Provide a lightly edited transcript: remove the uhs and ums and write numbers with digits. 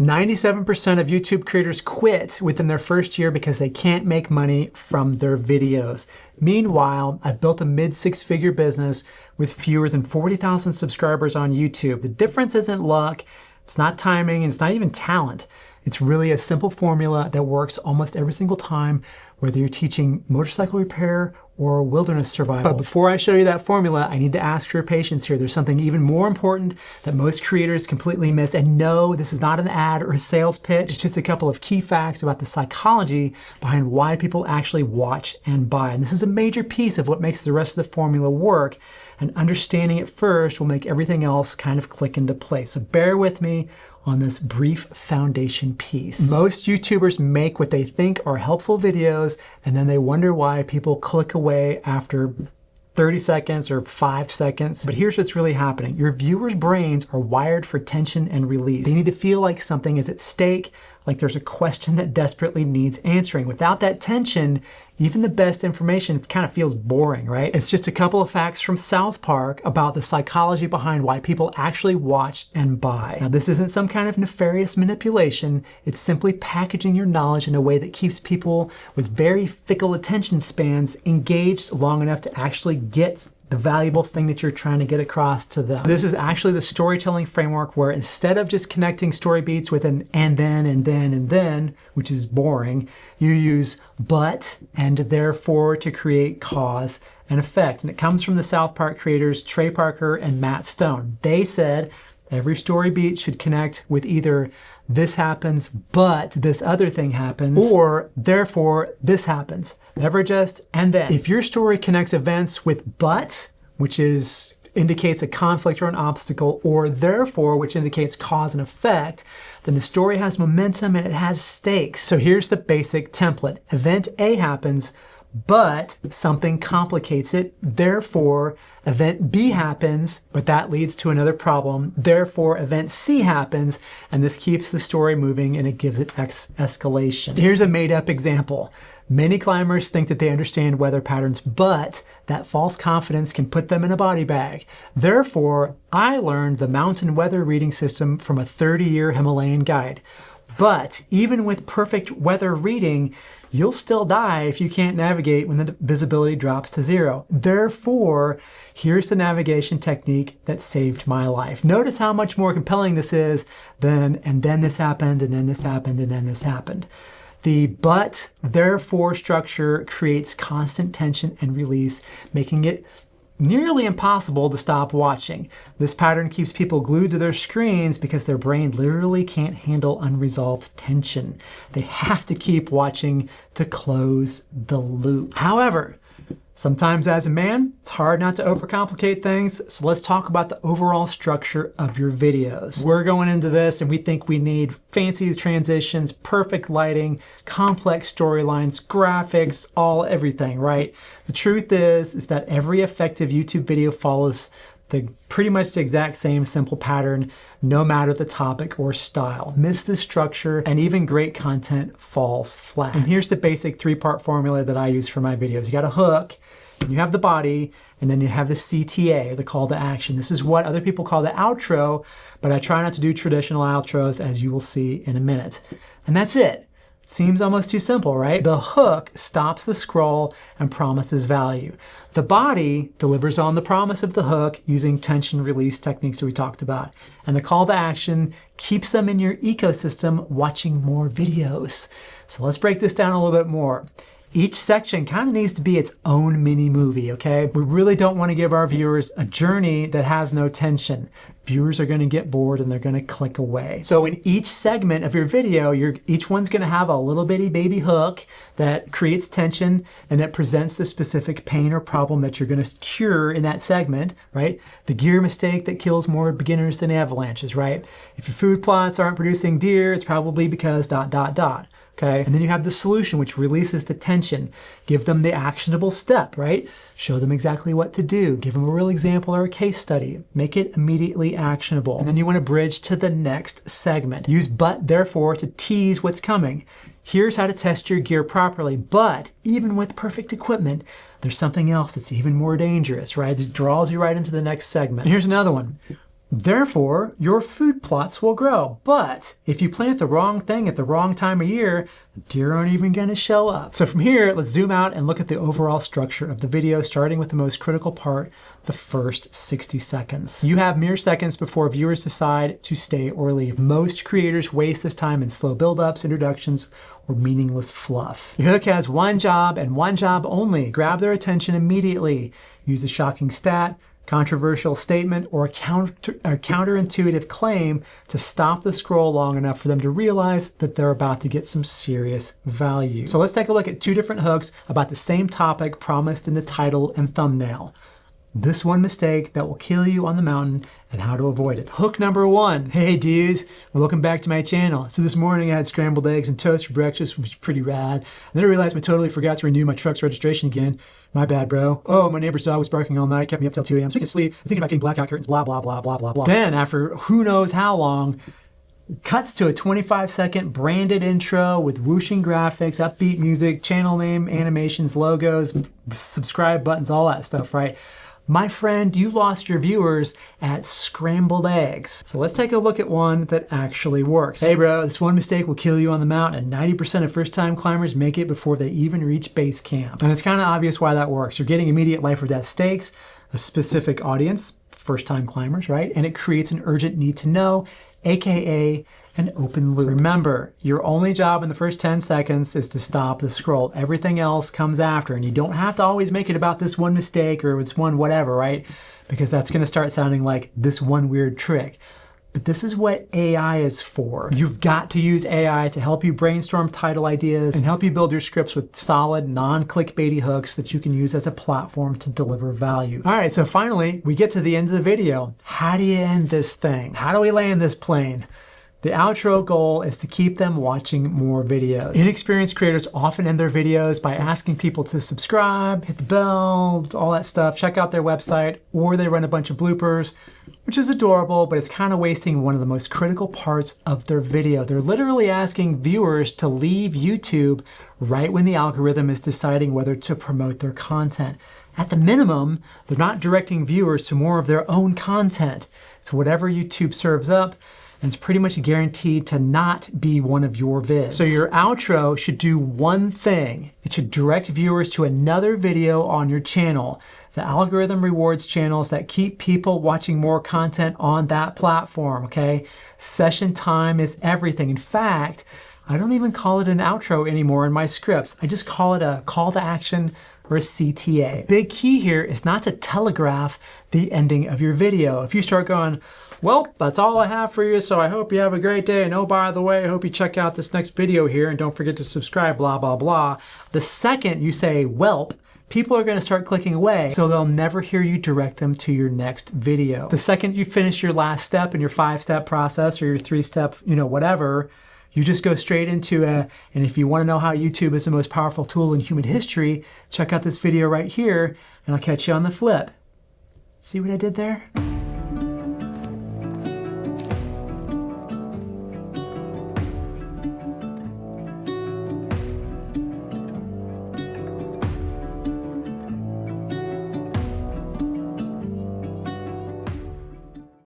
97% of YouTube creators quit within their first year because they can't make money from their videos. Meanwhile, I've built a mid-six-figure business with fewer than 40,000 subscribers on YouTube. The difference isn't luck, it's not timing, and it's not even talent. It's really a simple formula that works almost every single time, whether you're teaching motorcycle repair or wilderness survival. But before I show you that formula, I need to ask for your patience here. There's something even more important that most creators completely miss. And no, this is not an ad or a sales pitch. It's just a couple of key facts about the psychology behind why people actually watch and buy. And this is a major piece of what makes the rest of the formula work. And understanding it first will make everything else kind of click into place. So bear with me on this brief foundation piece. Most YouTubers make what they think are helpful videos, and then they wonder why people click away after 30 seconds or 5 seconds. But here's what's really happening. Your viewers' brains are wired for tension and release. They need to feel like something is at stake, like there's a question that desperately needs answering. Without that tension, even the best information kind of feels boring, right? It's just a couple of facts from South Park about the psychology behind why people actually watch and buy. Now, this isn't some kind of nefarious manipulation. It's simply packaging your knowledge in a way that keeps people with very fickle attention spans engaged long enough to actually get the valuable thing that you're trying to get across to them. This is actually the storytelling framework where instead of just connecting story beats with an and then, which is boring, you use but and therefore to create cause and effect. And it comes from the South Park creators Trey Parker and Matt Stone. They said every story beat should connect with either this happens, but this other thing happens, or therefore this happens. Never just and then. If your story connects events with but, which indicates a conflict or an obstacle, or therefore, which indicates cause and effect, then the story has momentum and it has stakes. So here's the basic template. Event A happens, but something complicates it. Therefore, event B happens, but that leads to another problem. Therefore, event C happens, and this keeps the story moving and it gives it escalation. Here's a made-up example. Many climbers think that they understand weather patterns, but that false confidence can put them in a body bag. Therefore, I learned the mountain weather reading system from a 30-year Himalayan guide. But even with perfect weather reading, you'll still die if you can't navigate when the visibility drops to zero. Therefore, here's the navigation technique that saved my life. Notice how much more compelling this is than, and then this happened, and then this happened, and then this happened. The but, therefore structure creates constant tension and release, making it nearly impossible to stop watching. This pattern keeps people glued to their screens because their brain literally can't handle unresolved tension. They have to keep watching to close the loop. However, sometimes as a man, it's hard not to overcomplicate things, so let's talk about the overall structure of your videos. We're going into this and we think we need fancy transitions, perfect lighting, complex storylines, graphics, everything, right? The truth is that every effective YouTube video follows pretty much the exact same simple pattern, no matter the topic or style. Miss the structure and even great content falls flat. And here's the basic three-part formula that I use for my videos. You got a hook, you have the body, and then you have the CTA, or the call to action. This is what other people call the outro, but I try not to do traditional outros, as you will see in a minute. And that's it. Seems almost too simple, right? The hook stops the scroll and promises value. The body delivers on the promise of the hook using tension release techniques that we talked about. And the call to action keeps them in your ecosystem watching more videos. So let's break this down a little bit more. Each section kind of needs to be its own mini movie, okay? We really don't want to give our viewers a journey that has no tension. Viewers are going to get bored and they're going to click away. So in each segment of your video, each one's going to have a little bitty baby hook that creates tension and that presents the specific pain or problem that you're going to cure in that segment, right? The gear mistake that kills more beginners than avalanches, right? If your food plots aren't producing deer, it's probably because ... Okay, and then you have the solution, which releases the tension. Give them the actionable step, right? Show them exactly what to do. Give them a real example or a case study. Make it immediately actionable. And then you want to bridge to the next segment. Use but, therefore, to tease what's coming. Here's how to test your gear properly. But even with perfect equipment, there's something else that's even more dangerous, right? It draws you right into the next segment. And here's another one. Therefore, your food plots will grow. But if you plant the wrong thing at the wrong time of year, the deer aren't even going to show up. So from here, let's zoom out and look at the overall structure of the video, starting with the most critical part, the first 60 seconds. You have mere seconds before viewers decide to stay or leave. Most creators waste this time in slow build-ups, introductions, or meaningless fluff. Your hook has one job and one job only. Grab their attention immediately. Use a shocking stat, controversial statement, or a counterintuitive claim to stop the scroll long enough for them to realize that they're about to get some serious value. So let's take a look at two different hooks about the same topic promised in the title and thumbnail. This one mistake that will kill you on the mountain and how to avoid it. Hook number one. Hey dudes, welcome back to my channel. So this morning I had scrambled eggs and toast for breakfast, which was pretty rad. And then I realized I totally forgot to renew my truck's registration again. My bad, bro. Oh, my neighbor's dog was barking all night, kept me up till 2 a.m. So I can sleep, thinking about getting blackout curtains, blah, blah, blah, blah, blah, blah. Then after who knows how long, cuts to a 25-second branded intro with whooshing graphics, upbeat music, channel name, animations, logos, subscribe buttons, all that stuff, right? My friend, you lost your viewers at scrambled eggs. So let's take a look at one that actually works. Hey bro, this one mistake will kill you on the mountain, and 90% of first-time climbers make it before they even reach base camp. And it's kind of obvious why that works. You're getting immediate life or death stakes, a specific audience, first-time climbers, right? And it creates an urgent need to know, AKA an open loop. Remember, your only job in the first 10 seconds is to stop the scroll. Everything else comes after, and you don't have to always make it about this one mistake or this one whatever, right? Because that's gonna start sounding like this one weird trick. But this is what AI is for. You've got to use AI to help you brainstorm title ideas and help you build your scripts with solid, non-clickbaity hooks that you can use as a platform to deliver value. All right, so finally, we get to the end of the video. How do you end this thing? How do we land this plane? The outro goal is to keep them watching more videos. Inexperienced creators often end their videos by asking people to subscribe, hit the bell, all that stuff, check out their website, or they run a bunch of bloopers, which is adorable, but it's kind of wasting one of the most critical parts of their video. They're literally asking viewers to leave YouTube right when the algorithm is deciding whether to promote their content. At the minimum, they're not directing viewers to more of their own content. It's whatever YouTube serves up, and it's pretty much guaranteed to not be one of your vids. So your outro should do one thing. It should direct viewers to another video on your channel. The algorithm rewards channels that keep people watching more content on that platform, okay? Session time is everything. In fact, I don't even call it an outro anymore in my scripts. I just call it a call to action or a CTA. Big key here is not to telegraph the ending of your video. If you start going, well, that's all I have for you, so I hope you have a great day, and oh, by the way, I hope you check out this next video here, and don't forget to subscribe, blah, blah, blah. The second you say, welp, people are gonna start clicking away, so they'll never hear you direct them to your next video. The second you finish your last step in your 5-step process or your 3-step, whatever, you just go straight into and if you wanna know how YouTube is the most powerful tool in human history, check out this video right here, and I'll catch you on the flip. See what I did there?